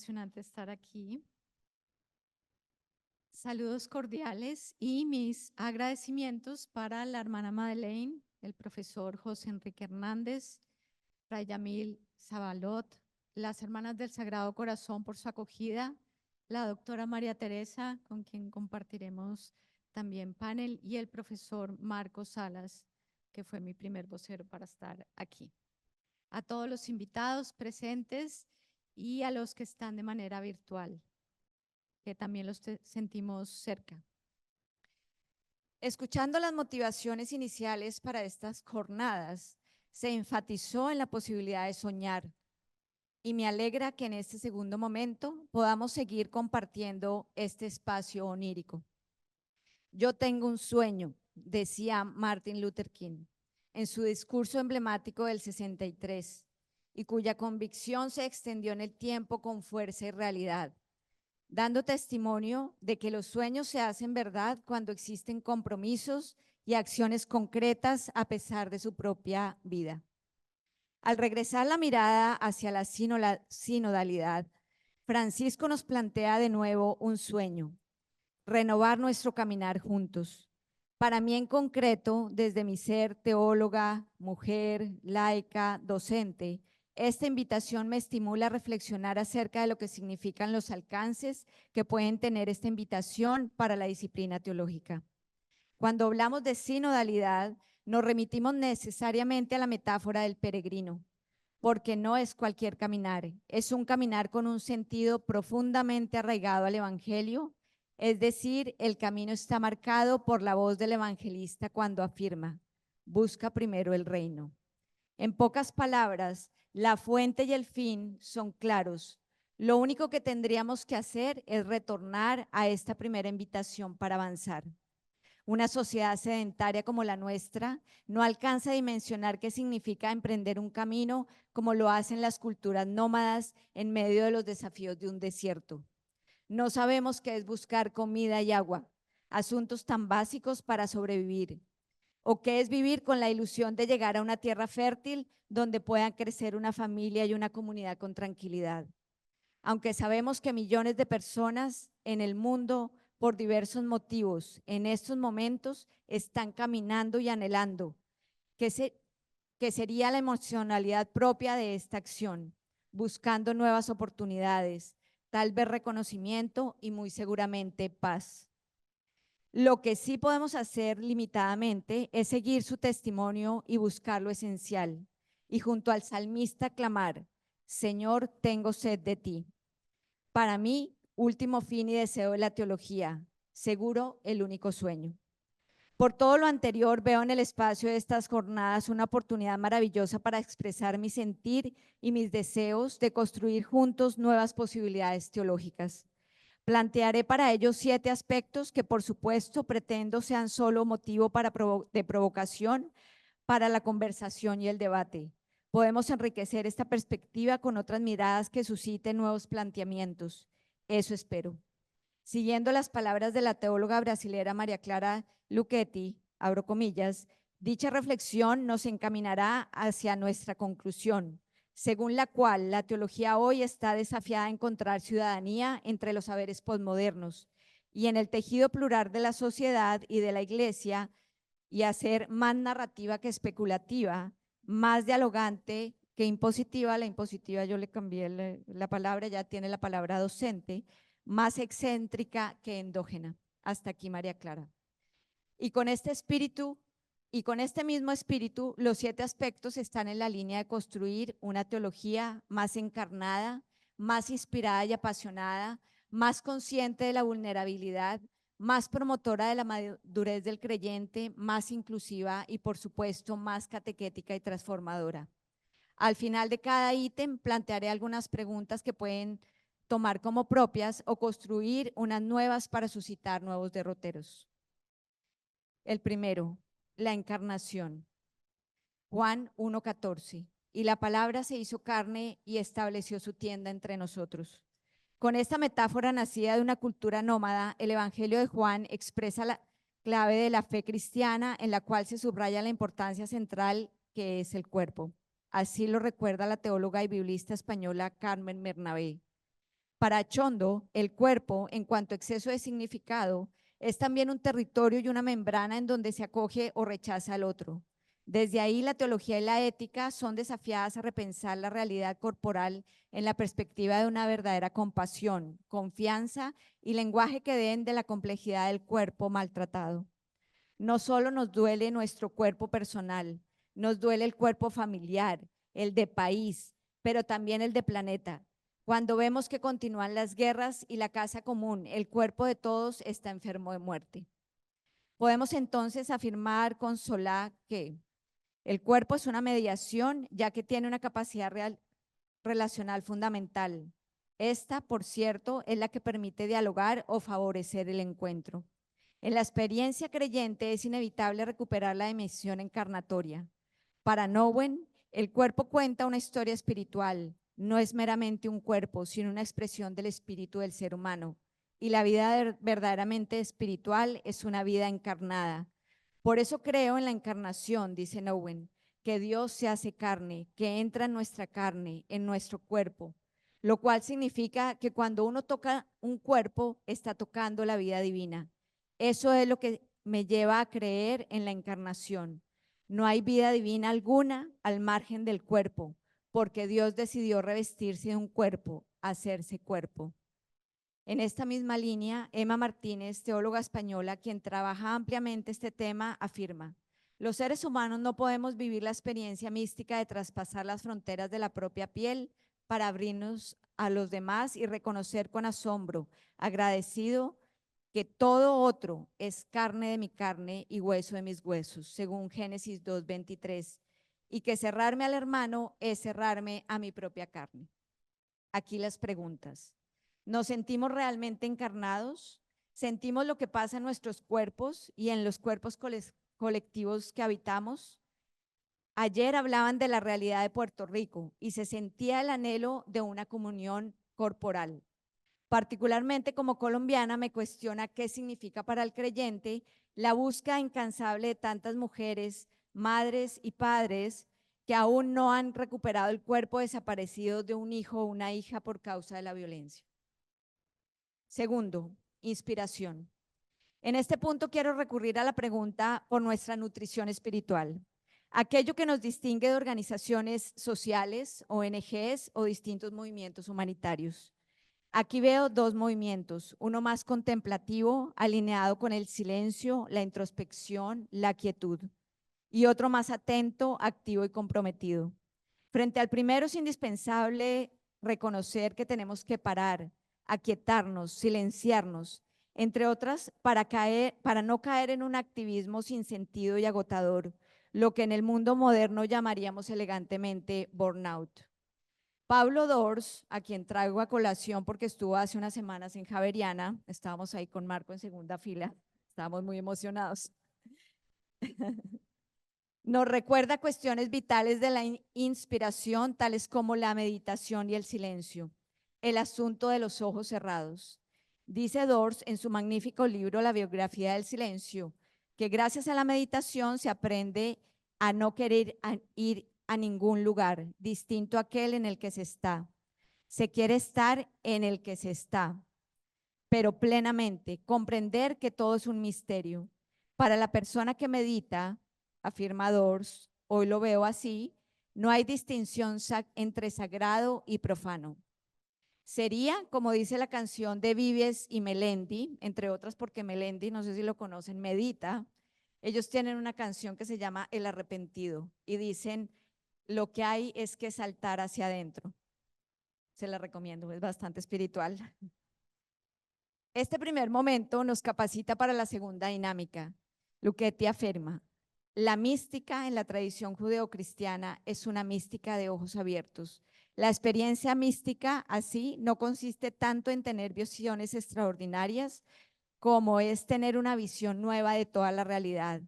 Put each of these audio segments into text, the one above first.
emocionante estar aquí. Saludos cordiales y mis agradecimientos para la hermana Madeleine, el profesor José Enrique Hernández, Fray Yamil Zabalot, las hermanas del Sagrado Corazón por su acogida, la doctora María Teresa, con quien compartiremos también panel, y el profesor Marcos Salas, que fue mi primer vocero para estar aquí. A todos los invitados presentes y a los que están de manera virtual, que también los sentimos cerca. Escuchando las motivaciones iniciales para estas jornadas, se enfatizó en la posibilidad de soñar, y me alegra que en este segundo momento podamos seguir compartiendo este espacio onírico. Yo tengo un sueño, decía Martin Luther King en su discurso emblemático del 63, y cuya convicción se extendió en el tiempo con fuerza y realidad, dando testimonio de que los sueños se hacen verdad cuando existen compromisos y acciones concretas a pesar de su propia vida. Al regresar la mirada hacia la sinodalidad, Francisco nos plantea de nuevo un sueño: renovar nuestro caminar juntos. Para mí en concreto, desde mi ser teóloga, mujer, laica, docente, esta invitación me estimula a reflexionar acerca de lo que significan los alcances que pueden tener esta invitación para la disciplina teológica. Cuando hablamos de sinodalidad, nos remitimos necesariamente a la metáfora del peregrino, porque no es cualquier caminar, es un caminar con un sentido profundamente arraigado al Evangelio. Es decir, el camino está marcado por la voz del evangelista cuando afirma: busca primero el reino. En pocas palabras, la fuente y el fin son claros. Lo único que tendríamos que hacer es retornar a esta primera invitación para avanzar. Una sociedad sedentaria como la nuestra no alcanza a dimensionar qué significa emprender un camino como lo hacen las culturas nómadas en medio de los desafíos de un desierto. No sabemos qué es buscar comida y agua, asuntos tan básicos para sobrevivir, o qué es vivir con la ilusión de llegar a una tierra fértil donde puedan crecer una familia y una comunidad con tranquilidad. Aunque sabemos que millones de personas en el mundo, por diversos motivos, en estos momentos están caminando y anhelando, que sería la emocionalidad propia de esta acción, buscando nuevas oportunidades, tal vez reconocimiento y muy seguramente paz. Lo que sí podemos hacer limitadamente es seguir su testimonio y buscar lo esencial, y junto al salmista clamar: Señor, tengo sed de ti. Para mí, último fin y deseo de la teología, seguro el único sueño. Por todo lo anterior, veo en el espacio de estas jornadas una oportunidad maravillosa para expresar mi sentir y mis deseos de construir juntos nuevas posibilidades teológicas. Plantearé para ello 7 aspectos que, por supuesto, pretendo sean solo motivo de provocación para la conversación y el debate. Podemos enriquecer esta perspectiva con otras miradas que susciten nuevos planteamientos. Eso espero. Siguiendo las palabras de la teóloga brasilera María Clara Luchetti, abro comillas, dicha reflexión nos encaminará hacia nuestra conclusión, según la cual la teología hoy está desafiada a encontrar ciudadanía entre los saberes posmodernos y en el tejido plural de la sociedad y de la Iglesia, y a ser más narrativa que especulativa, más dialogante que impositiva. La impositiva yo le cambié la palabra, ya tiene la palabra docente, más excéntrica que endógena. Hasta aquí, María Clara. Y con este espíritu y con este mismo espíritu, los 7 aspectos están en la línea de construir una teología más encarnada, más inspirada y apasionada, más consciente de la vulnerabilidad, más promotora de la madurez del creyente, más inclusiva y, por supuesto, más catequética y transformadora. Al final de cada ítem plantearé algunas preguntas que pueden tomar como propias o construir unas nuevas para suscitar nuevos derroteros. El primero, la encarnación. Juan 1:14. Y la palabra se hizo carne y estableció su tienda entre nosotros. Con esta metáfora nacida de una cultura nómada, el Evangelio de Juan expresa la clave de la fe cristiana, en la cual se subraya la importancia central que es el cuerpo. Así lo recuerda la teóloga y biblista española Carmen Bernabé. Para Chondo, el cuerpo, en cuanto a exceso de significado, es también un territorio y una membrana en donde se acoge o rechaza al otro. Desde ahí, la teología y la ética son desafiadas a repensar la realidad corporal en la perspectiva de una verdadera compasión, confianza y lenguaje que den de la complejidad del cuerpo maltratado. No solo nos duele nuestro cuerpo personal, nos duele el cuerpo familiar, el de país, pero también el de planeta. Cuando vemos que continúan las guerras y la casa común, el cuerpo de todos está enfermo de muerte. Podemos entonces afirmar con Solá que el cuerpo es una mediación, ya que tiene una capacidad relacional fundamental. Esta, por cierto, es la que permite dialogar o favorecer el encuentro. En la experiencia creyente es inevitable recuperar la dimensión encarnatoria. Para Nowen, el cuerpo cuenta una historia espiritual, no es meramente un cuerpo, sino una expresión del espíritu del ser humano. Y la vida verdaderamente espiritual es una vida encarnada. Por eso creo en la encarnación, dice Nowen, que Dios se hace carne, que entra en nuestra carne, en nuestro cuerpo, lo cual significa que cuando uno toca un cuerpo, está tocando la vida divina. Eso es lo que me lleva a creer en la encarnación. No hay vida divina alguna al margen del cuerpo, porque Dios decidió revestirse de un cuerpo, hacerse cuerpo. En esta misma línea, Emma Martínez, teóloga española, quien trabaja ampliamente este tema, afirma: los seres humanos no podemos vivir la experiencia mística de traspasar las fronteras de la propia piel para abrirnos a los demás y reconocer con asombro, agradecido, que todo otro es carne de mi carne y hueso de mis huesos, según Génesis 2:23, y que cerrarme al hermano es cerrarme a mi propia carne. Aquí las preguntas. ¿Nos sentimos realmente encarnados? ¿Sentimos lo que pasa en nuestros cuerpos y en los cuerpos colectivos que habitamos? Ayer hablaban de la realidad de Puerto Rico y se sentía el anhelo de una comunión corporal. Particularmente como colombiana, me cuestiona qué significa para el creyente la búsqueda incansable de tantas mujeres, madres y padres que aún no han recuperado el cuerpo desaparecido de un hijo o una hija por causa de la violencia. Segundo, inspiración. En este punto quiero recurrir a la pregunta por nuestra nutrición espiritual. Aquello que nos distingue de organizaciones sociales, ONGs o distintos movimientos humanitarios. Aquí veo dos movimientos, uno más contemplativo, alineado con el silencio, la introspección, la quietud, y otro más atento, activo y comprometido. Frente al primero es indispensable reconocer que tenemos que parar, aquietarnos, silenciarnos, entre otras, para no caer en un activismo sin sentido y agotador, lo que en el mundo moderno llamaríamos elegantemente burnout. Pablo Dors, a quien traigo a colación porque estuvo hace unas semanas en Javeriana, estábamos ahí con Marco en segunda fila, estábamos muy emocionados. Nos recuerda cuestiones vitales de la inspiración, tales como la meditación y el silencio, el asunto de los ojos cerrados. Dice Dors en su magnífico libro La biografía del silencio, que gracias a la meditación se aprende a no querer ir a ningún lugar distinto a aquel en el que se está. Se quiere estar en el que se está, pero plenamente, comprender que todo es un misterio. Para la persona que medita, afirma Dors, hoy lo veo así, no hay distinción entre sagrado y profano. Sería, como dice la canción de Vives y Melendi, entre otras porque Melendi, no sé si lo conocen, medita. Ellos tienen una canción que se llama El Arrepentido y dicen: lo que hay es que saltar hacia adentro. Se la recomiendo, es bastante espiritual. Este primer momento nos capacita para la segunda dinámica. Luchetti afirma: la mística en la tradición judeocristiana es una mística de ojos abiertos. La experiencia mística, así, no consiste tanto en tener visiones extraordinarias como es tener una visión nueva de toda la realidad,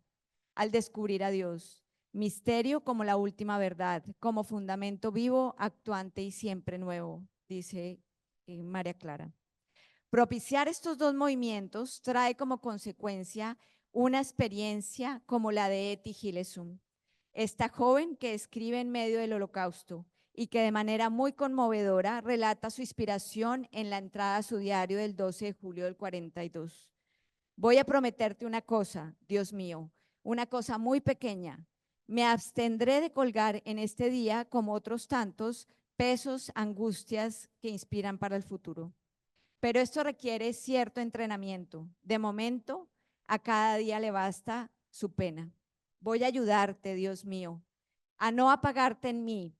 al descubrir a Dios. Misterio como la última verdad, como fundamento vivo, actuante y siempre nuevo, dice María Clara. Propiciar estos dos movimientos trae como consecuencia una experiencia como la de Etty Hillesum, esta joven que escribe en medio del Holocausto y que de manera muy conmovedora relata su inspiración en la entrada a su diario del 12 de julio del 42. Voy a prometerte una cosa, Dios mío, una cosa muy pequeña. Me abstendré de colgar en este día, como otros tantos, pesos, angustias que inspiran para el futuro. Pero esto requiere cierto entrenamiento. De momento, a cada día le basta su pena. Voy a ayudarte, Dios mío, a no apagarte en mí,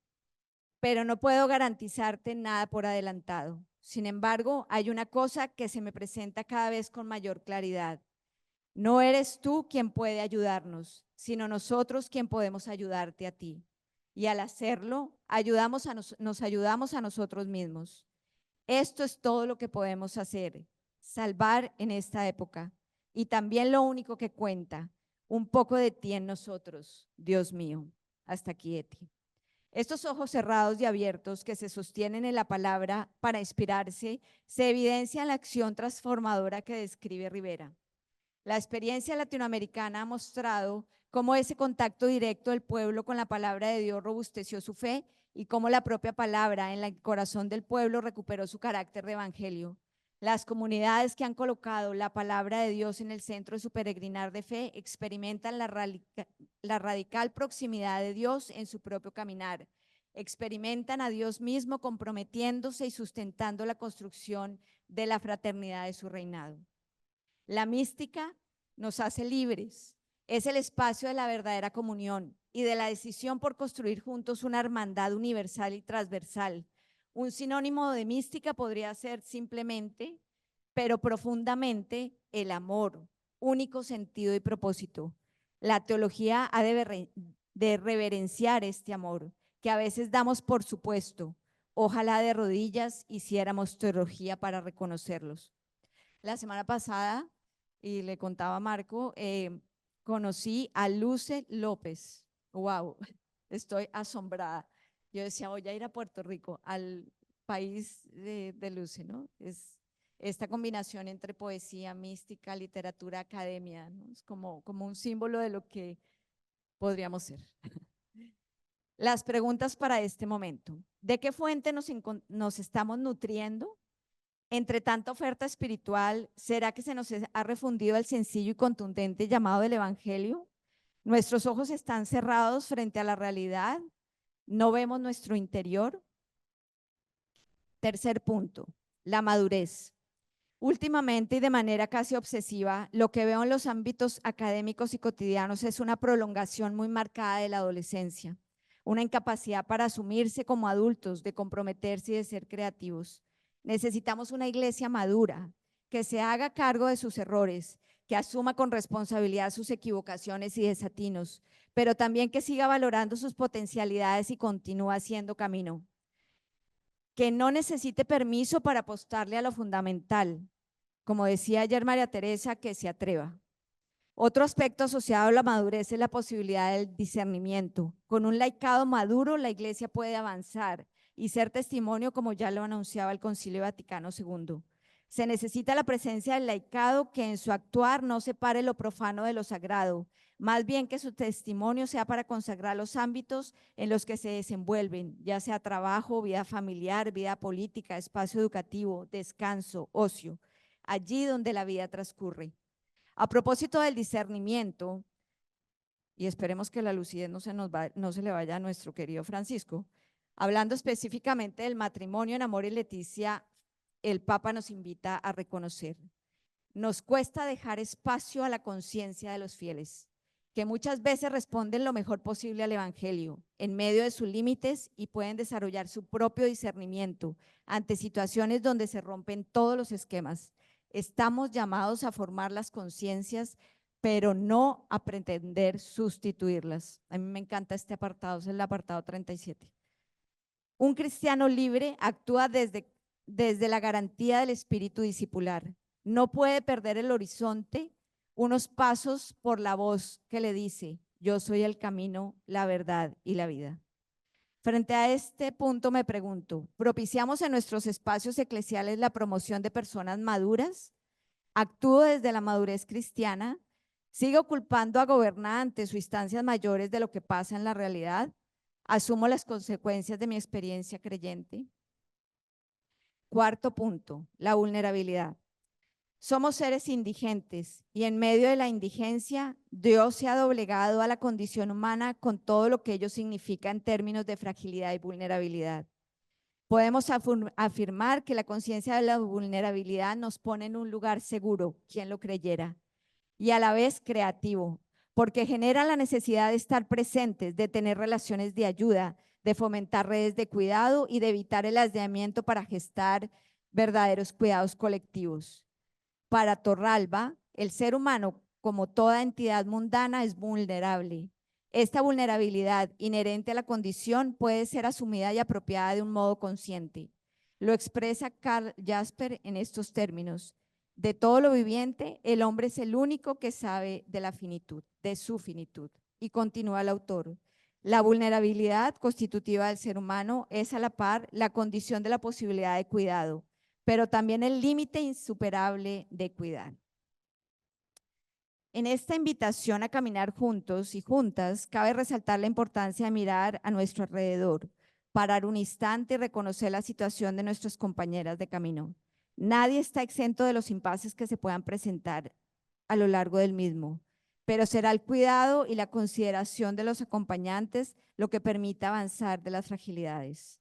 pero no puedo garantizarte nada por adelantado. Sin embargo, hay una cosa que se me presenta cada vez con mayor claridad. No eres tú quien puede ayudarnos, sino nosotros quien podemos ayudarte a ti. Y al hacerlo, nos ayudamos a nosotros mismos. Esto es todo lo que podemos hacer, salvar en esta época. Y también lo único que cuenta, un poco de ti en nosotros, Dios mío. Hasta aquí, Eti. Estos ojos cerrados y abiertos que se sostienen en la palabra para inspirarse, se evidencia en la acción transformadora que describe Rivera. La experiencia latinoamericana ha mostrado cómo ese contacto directo del pueblo con la palabra de Dios robusteció su fe y cómo la propia palabra en el corazón del pueblo recuperó su carácter de evangelio. Las comunidades que han colocado la palabra de Dios en el centro de su peregrinar de fe experimentan la radical proximidad de Dios en su propio caminar. Experimentan a Dios mismo comprometiéndose y sustentando la construcción de la fraternidad de su reinado. La mística nos hace libres, es el espacio de la verdadera comunión y de la decisión por construir juntos una hermandad universal y transversal. Un sinónimo de mística podría ser simplemente, pero profundamente, el amor, único sentido y propósito. La teología ha de reverenciar este amor, que a veces damos por supuesto. Ojalá de rodillas hiciéramos teología para reconocerlos. La semana pasada, y le contaba a Marco, conocí a Luce López. ¡Wow! Estoy asombrada. Yo decía, voy a ir a Puerto Rico, al país de Luce, ¿no? Es esta combinación entre poesía, mística, literatura, academia, ¿no? Es como un símbolo de lo que podríamos ser. Las preguntas para este momento. ¿De qué fuente nos estamos nutriendo? Entre tanta oferta espiritual, ¿será que se nos ha refundido el sencillo y contundente llamado del Evangelio? ¿Nuestros ojos están cerrados frente a la realidad? ¿No vemos nuestro interior? Tercer punto, la madurez. Últimamente y de manera casi obsesiva, lo que veo en los ámbitos académicos y cotidianos es una prolongación muy marcada de la adolescencia, una incapacidad para asumirse como adultos, de comprometerse y de ser creativos. Necesitamos una iglesia madura, que se haga cargo de sus errores, que asuma con responsabilidad sus equivocaciones y desatinos, pero también que siga valorando sus potencialidades y continúe haciendo camino. Que no necesite permiso para apostarle a lo fundamental. Como decía ayer María Teresa, que se atreva. Otro aspecto asociado a la madurez es la posibilidad del discernimiento. Con un laicado maduro, la Iglesia puede avanzar y ser testimonio, como ya lo anunciaba el Concilio Vaticano II. Se necesita la presencia del laicado que en su actuar no separe lo profano de lo sagrado, más bien que su testimonio sea para consagrar los ámbitos en los que se desenvuelven, ya sea trabajo, vida familiar, vida política, espacio educativo, descanso, ocio, allí donde la vida transcurre. A propósito del discernimiento, y esperemos que la lucidez no se le vaya a nuestro querido Francisco, hablando específicamente del matrimonio en Amor y Leticia, el Papa nos invita a reconocer. Nos cuesta dejar espacio a la conciencia de los fieles, que muchas veces responden lo mejor posible al Evangelio, en medio de sus límites, y pueden desarrollar su propio discernimiento ante situaciones donde se rompen todos los esquemas. Estamos llamados a formar las conciencias, pero no a pretender sustituirlas. A mí me encanta este apartado, es el apartado 37. Un cristiano libre actúa desde la garantía del espíritu discipular. No puede perder el horizonte unos pasos por la voz que le dice: yo soy el camino, la verdad y la vida. Frente a este punto me pregunto, ¿propiciamos en nuestros espacios eclesiales la promoción de personas maduras? ¿Actúo desde la madurez cristiana? ¿Sigo culpando a gobernantes o instancias mayores de lo que pasa en la realidad? Asumo las consecuencias de mi experiencia creyente. Cuarto punto, la vulnerabilidad. Somos seres indigentes y en medio de la indigencia, Dios se ha doblegado a la condición humana con todo lo que ello significa en términos de fragilidad y vulnerabilidad. Podemos afirmar que la conciencia de la vulnerabilidad nos pone en un lugar seguro, quien lo creyera, y a la vez creativo, porque genera la necesidad de estar presentes, de tener relaciones de ayuda, de fomentar redes de cuidado y de evitar el aislamiento para gestar verdaderos cuidados colectivos. Para Torralba, el ser humano, como toda entidad mundana, es vulnerable. Esta vulnerabilidad inherente a la condición puede ser asumida y apropiada de un modo consciente. Lo expresa Karl Jasper en estos términos: de todo lo viviente, el hombre es el único que sabe de la finitud, de su finitud. Y continúa el autor: la vulnerabilidad constitutiva del ser humano es a la par la condición de la posibilidad de cuidado, pero también el límite insuperable de cuidar. En esta invitación a caminar juntos y juntas, cabe resaltar la importancia de mirar a nuestro alrededor, parar un instante y reconocer la situación de nuestras compañeras de camino. Nadie está exento de los impases que se puedan presentar a lo largo del mismo, pero será el cuidado y la consideración de los acompañantes lo que permita avanzar de las fragilidades.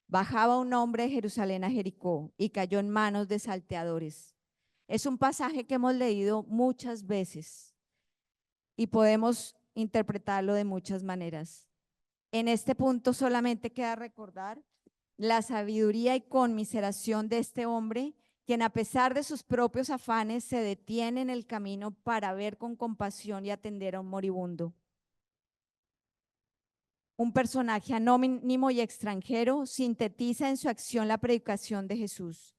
Bajaba un hombre de Jerusalén a Jericó y cayó en manos de salteadores. Es un pasaje que hemos leído muchas veces y podemos interpretarlo de muchas maneras. En este punto solamente queda recordar la sabiduría y conmiseración de este hombre, quien a pesar de sus propios afanes se detiene en el camino para ver con compasión y atender a un moribundo. Un personaje anónimo y extranjero sintetiza en su acción la predicación de Jesús.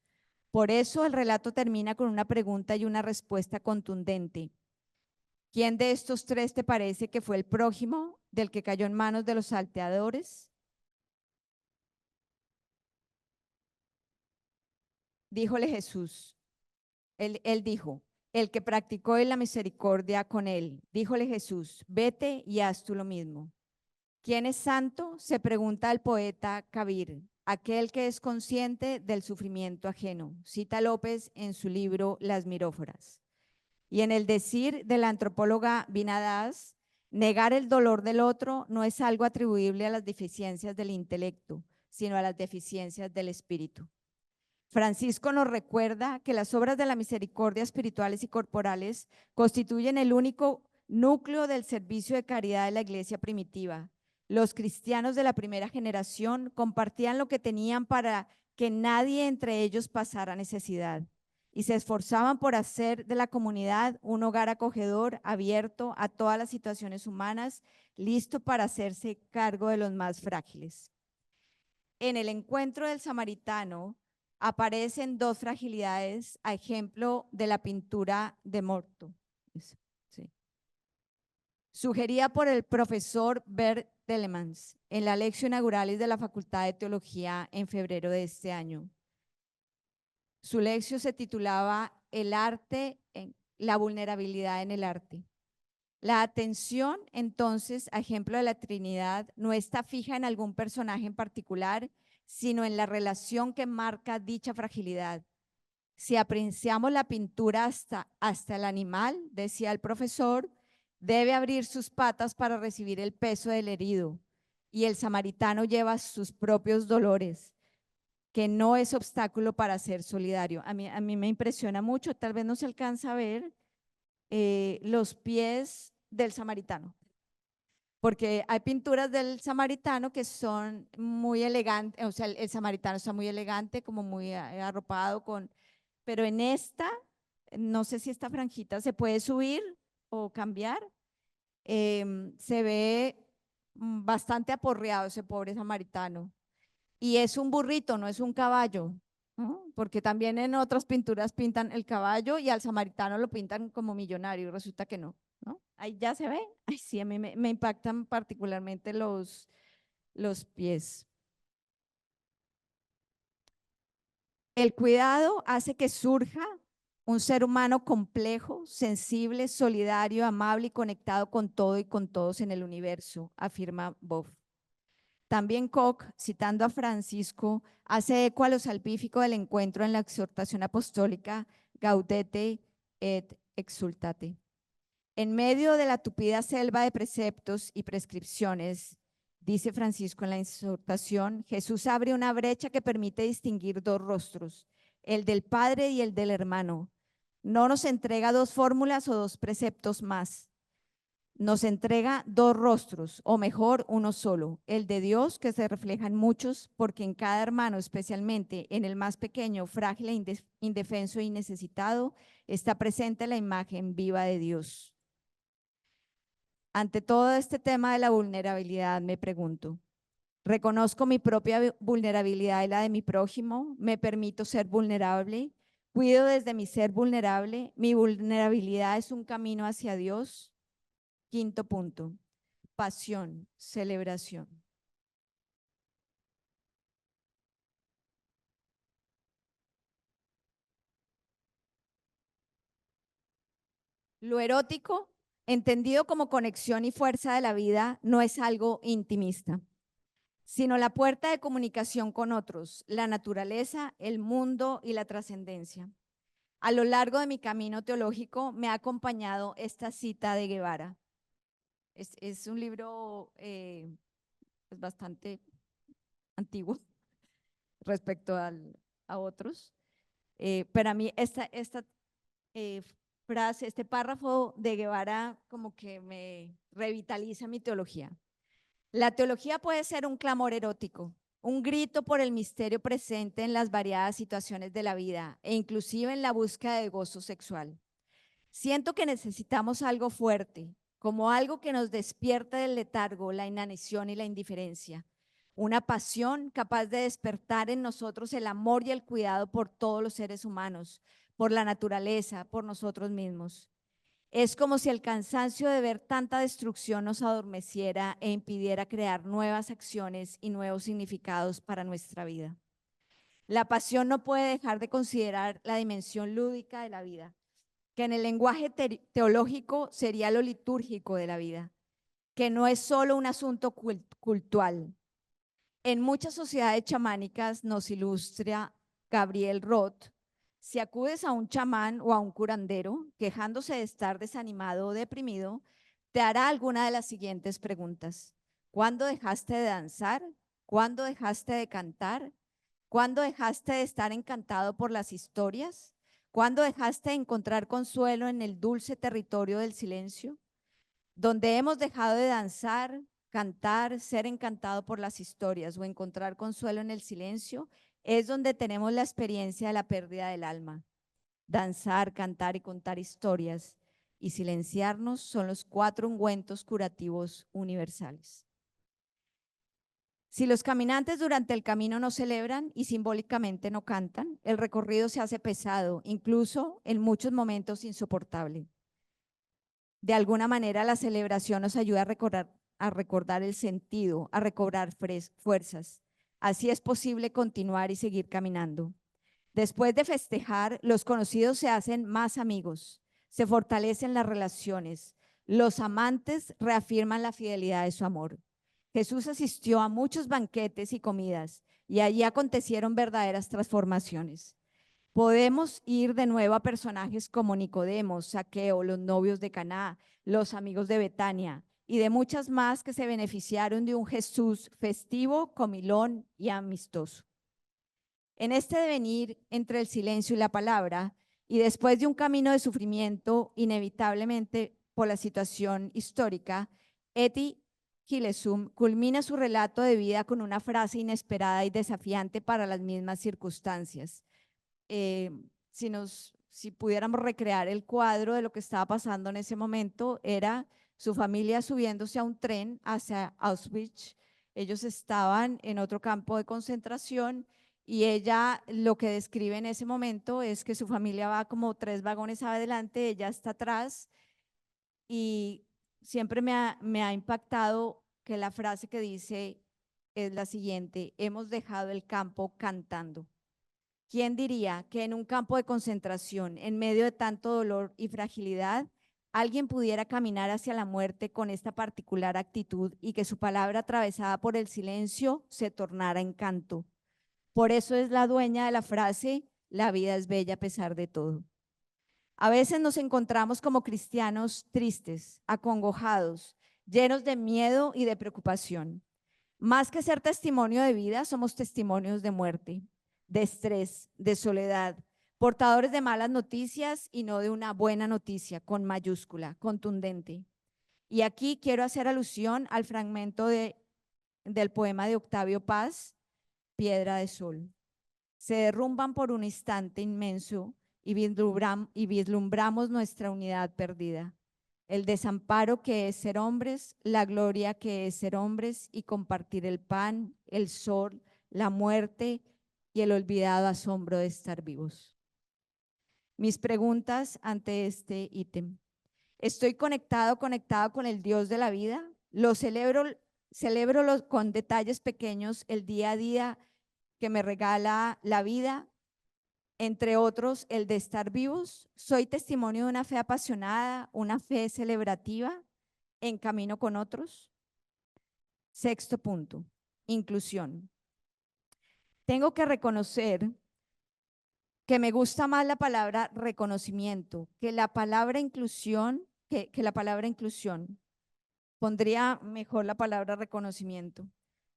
Por eso el relato termina con una pregunta y una respuesta contundente. ¿Quién de estos tres te parece que fue el prójimo del que cayó en manos de los salteadores? Díjole Jesús. Él dijo: el que practicó la misericordia con él. Díjole Jesús: vete y haz tú lo mismo. ¿Quién es santo? Se pregunta el poeta Kabir, aquel que es consciente del sufrimiento ajeno. Cita López en su libro Las Miróforas. Y en el decir de la antropóloga Vinadas, negar el dolor del otro no es algo atribuible a las deficiencias del intelecto, sino a las deficiencias del espíritu. Francisco nos recuerda que las obras de la misericordia espirituales y corporales constituyen el único núcleo del servicio de caridad de la iglesia primitiva. Los cristianos de la primera generación compartían lo que tenían para que nadie entre ellos pasara necesidad y se esforzaban por hacer de la comunidad un hogar acogedor, abierto a todas las situaciones humanas, listo para hacerse cargo de los más frágiles. En el encuentro del samaritano aparecen dos fragilidades a ejemplo de la pintura de Morto. Sí. Sugerida por el profesor Bert Telemans en la lección inauguralis de la Facultad de Teología en febrero de este año. Su lección se titulaba El arte, la vulnerabilidad en el arte. La atención, entonces, a ejemplo de la Trinidad, no está fija en algún personaje en particular, sino en la relación que marca dicha fragilidad. Si apreciamos la pintura hasta el animal, decía el profesor, debe abrir sus patas para recibir el peso del herido, y el samaritano lleva sus propios dolores, que no es obstáculo para ser solidario. A mí me impresiona mucho, tal vez no se alcanza a ver los pies del samaritano, porque hay pinturas del samaritano que son muy elegantes, o sea, el samaritano está muy elegante, como muy arropado, pero en esta, no sé si esta franjita se puede subir o cambiar, se ve bastante aporreado ese pobre samaritano. Y es un burrito, no es un caballo, ¿no? Porque también en otras pinturas pintan el caballo y al samaritano lo pintan como millonario, resulta que no, ¿no? Ahí ya se ve. Ay, sí, a mí me impactan particularmente los pies. El cuidado hace que surja un ser humano complejo, sensible, solidario, amable y conectado con todo y con todos en el universo, afirma Boff. También Koch, citando a Francisco, hace eco a lo salvífico del encuentro en la exhortación apostólica Gaudete et Exsultate. En medio de la tupida selva de preceptos y prescripciones, dice Francisco en la exhortación, Jesús abre una brecha que permite distinguir dos rostros, el del Padre y el del hermano. No nos entrega dos fórmulas o dos preceptos más. Nos entrega dos rostros, o mejor, uno solo, el de Dios que se refleja en muchos, porque en cada hermano, especialmente en el más pequeño, frágil, indefenso y necesitado, está presente la imagen viva de Dios. Ante todo este tema de la vulnerabilidad, me pregunto, ¿reconozco mi propia vulnerabilidad y la de mi prójimo? ¿Me permito ser vulnerable? ¿Cuido desde mi ser vulnerable? ¿Mi vulnerabilidad es un camino hacia Dios? Quinto punto, pasión, celebración. Lo erótico, entendido como conexión y fuerza de la vida, no es algo intimista, sino la puerta de comunicación con otros, la naturaleza, el mundo y la trascendencia. A lo largo de mi camino teológico me ha acompañado esta cita de Guevara. Es un libro pues bastante antiguo respecto a otros, pero a mí esta eh, frase, este párrafo de Guevara como que me revitaliza mi teología. La teología puede ser un clamor erótico, un grito por el misterio presente en las variadas situaciones de la vida e inclusive en la búsqueda de gozo sexual. Siento que necesitamos algo fuerte, como algo que nos despierte del letargo, la inanición y la indiferencia. Una pasión capaz de despertar en nosotros el amor y el cuidado por todos los seres humanos, por la naturaleza, por nosotros mismos. Es como si el cansancio de ver tanta destrucción nos adormeciera e impidiera crear nuevas acciones y nuevos significados para nuestra vida. La pasión no puede dejar de considerar la dimensión lúdica de la vida, que en el lenguaje teológico sería lo litúrgico de la vida, que no es solo un asunto cultural. En muchas sociedades chamánicas, nos ilustra Gabriel Roth, si acudes a un chamán o a un curandero quejándose de estar desanimado o deprimido, te hará alguna de las siguientes preguntas. ¿Cuándo dejaste de danzar? ¿Cuándo dejaste de cantar? ¿Cuándo dejaste de estar encantado por las historias? ¿Cuándo dejaste de encontrar consuelo en el dulce territorio del silencio? Donde hemos dejado de danzar, cantar, ser encantado por las historias o encontrar consuelo en el silencio, es donde tenemos la experiencia de la pérdida del alma. Danzar, cantar y contar historias y silenciarnos son los 4 ungüentos curativos universales. Si los caminantes durante el camino no celebran y simbólicamente no cantan, el recorrido se hace pesado, incluso en muchos momentos insoportable. De alguna manera, la celebración nos ayuda a recordar el sentido, a recobrar fuerzas. Así es posible continuar y seguir caminando. Después de festejar, los conocidos se hacen más amigos, se fortalecen las relaciones. Los amantes reafirman la fidelidad de su amor. Jesús asistió a muchos banquetes y comidas y allí acontecieron verdaderas transformaciones. Podemos ir de nuevo a personajes como Nicodemo, Zaqueo, los novios de Caná, los amigos de Betania y de muchas más que se beneficiaron de un Jesús festivo, comilón y amistoso. En este devenir entre el silencio y la palabra, y después de un camino de sufrimiento, inevitablemente por la situación histórica, Eti Gilesum culmina su relato de vida con una frase inesperada y desafiante para las mismas circunstancias. Si pudiéramos recrear el cuadro de lo que estaba pasando en ese momento, era su familia subiéndose a un tren hacia Auschwitz. Ellos estaban en otro campo de concentración y ella lo que describe en ese momento es que su familia va como 3 vagones adelante, ella está atrás, y siempre me ha impactado que la frase que dice es la siguiente: hemos dejado el campo cantando. ¿Quién diría que en un campo de concentración, en medio de tanto dolor y fragilidad, alguien pudiera caminar hacia la muerte con esta particular actitud y que su palabra atravesada por el silencio se tornara en canto. Por eso es la dueña de la frase, la vida es bella a pesar de todo. A veces nos encontramos como cristianos tristes, acongojados, llenos de miedo y de preocupación. Más que ser testimonio de vida, somos testimonios de muerte, de estrés, de soledad, portadores de malas noticias y no de una buena noticia, con mayúscula, contundente. Y aquí quiero hacer alusión al fragmento del poema de Octavio Paz, Piedra de Sol. Se derrumban por un instante inmenso y vislumbramos nuestra unidad perdida. El desamparo que es ser hombres, la gloria que es ser hombres y compartir el pan, el sol, la muerte y el olvidado asombro de estar vivos. Mis preguntas ante este ítem. ¿Estoy conectado con el Dios de la vida? ¿Lo celebro con detalles pequeños el día a día que me regala la vida? Entre otros, el de estar vivos. ¿Soy testimonio de una fe apasionada, una fe celebrativa en camino con otros? Sexto punto, inclusión. Tengo que reconocer que me gusta más la palabra reconocimiento que la palabra inclusión, que la palabra inclusión. Pondría mejor la palabra reconocimiento.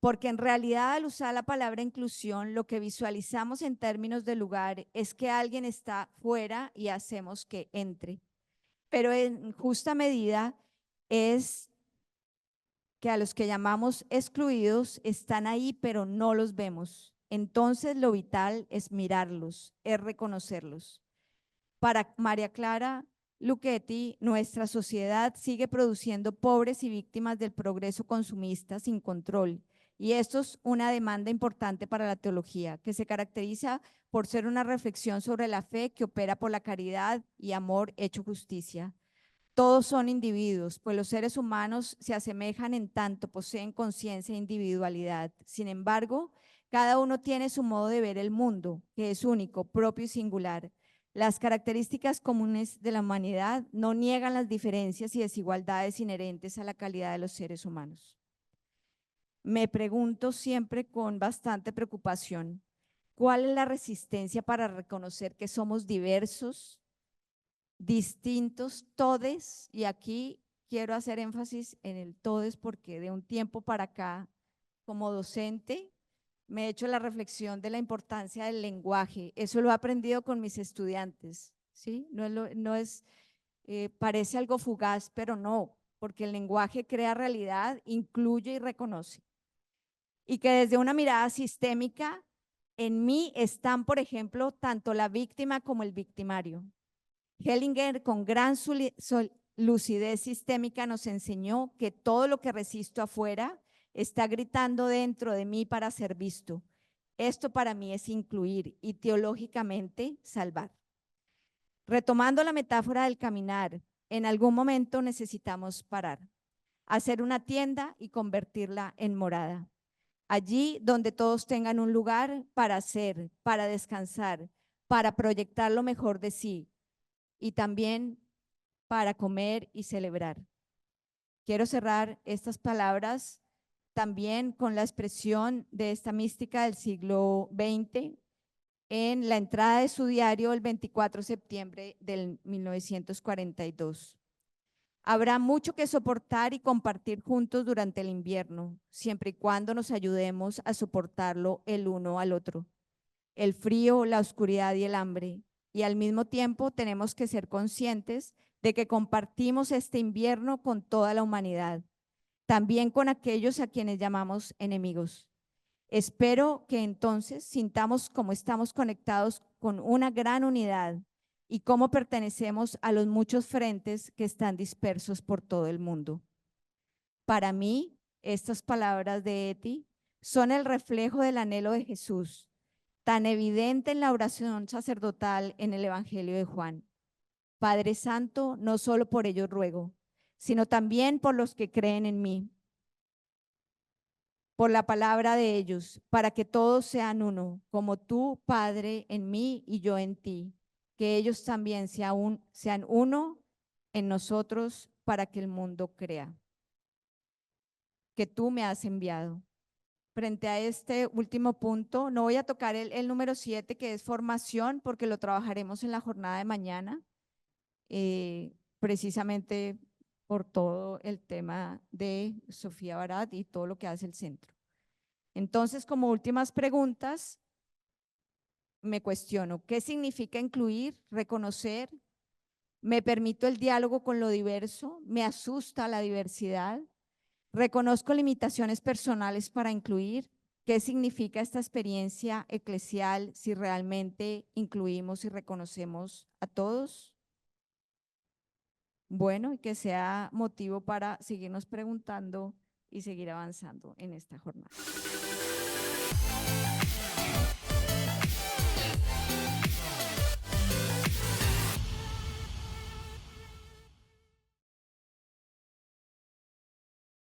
Porque en realidad al usar la palabra inclusión, lo que visualizamos en términos de lugar es que alguien está fuera y hacemos que entre. Pero en justa medida es que a los que llamamos excluidos están ahí, pero no los vemos. Entonces lo vital es mirarlos, es reconocerlos. Para María Clara Luchetti, nuestra sociedad sigue produciendo pobres y víctimas del progreso consumista sin control. Y esto es una demanda importante para la teología, que se caracteriza por ser una reflexión sobre la fe que opera por la caridad y amor hecho justicia. Todos son individuos, pues los seres humanos se asemejan en tanto poseen conciencia e individualidad. Sin embargo, cada uno tiene su modo de ver el mundo, que es único, propio y singular. Las características comunes de la humanidad no niegan las diferencias y desigualdades inherentes a la calidad de los seres humanos. Me pregunto siempre con bastante preocupación, ¿cuál es la resistencia para reconocer que somos diversos, distintos, todes? Y aquí quiero hacer énfasis en el todes porque de un tiempo para acá, como docente, me he hecho la reflexión de la importancia del lenguaje. Eso lo he aprendido con mis estudiantes, ¿sí? Parece algo fugaz, pero no, porque el lenguaje crea realidad, incluye y reconoce. Y que desde una mirada sistémica, en mí están, por ejemplo, tanto la víctima como el victimario. Hellinger, con gran lucidez sistémica, nos enseñó que todo lo que resisto afuera está gritando dentro de mí para ser visto. Esto para mí es incluir y teológicamente salvar. Retomando la metáfora del caminar, en algún momento necesitamos parar, hacer una tienda y convertirla en morada. Allí donde todos tengan un lugar para hacer, para descansar, para proyectar lo mejor de sí y también para comer y celebrar. Quiero cerrar estas palabras también con la expresión de esta mística del siglo XX en la entrada de su diario el 24 de septiembre del 1942. Habrá mucho que soportar y compartir juntos durante el invierno, siempre y cuando nos ayudemos a soportarlo el uno al otro. El frío, la oscuridad y el hambre. Y al mismo tiempo tenemos que ser conscientes de que compartimos este invierno con toda la humanidad, también con aquellos a quienes llamamos enemigos. Espero que entonces sintamos cómo estamos conectados con una gran unidad y cómo pertenecemos a los muchos frentes que están dispersos por todo el mundo. Para mí, estas palabras de Eti son el reflejo del anhelo de Jesús, tan evidente en la oración sacerdotal en el Evangelio de Juan. Padre Santo, no solo por ellos ruego, sino también por los que creen en mí, por la palabra de ellos, para que todos sean uno, como tú, Padre, en mí y yo en ti, que ellos también sean uno en nosotros para que el mundo crea que tú me has enviado. Frente a este último punto, no voy a tocar el número 7, que es formación, porque lo trabajaremos en la jornada de mañana, precisamente por todo el tema de Sofía Barat y todo lo que hace el centro. Entonces, como últimas preguntas, me cuestiono, ¿qué significa incluir, reconocer? ¿Me permito el diálogo con lo diverso? ¿Me asusta la diversidad? ¿Reconozco limitaciones personales para incluir? ¿Qué significa esta experiencia eclesial si realmente incluimos y reconocemos a todos? Bueno, y que sea motivo para seguirnos preguntando y seguir avanzando en esta jornada.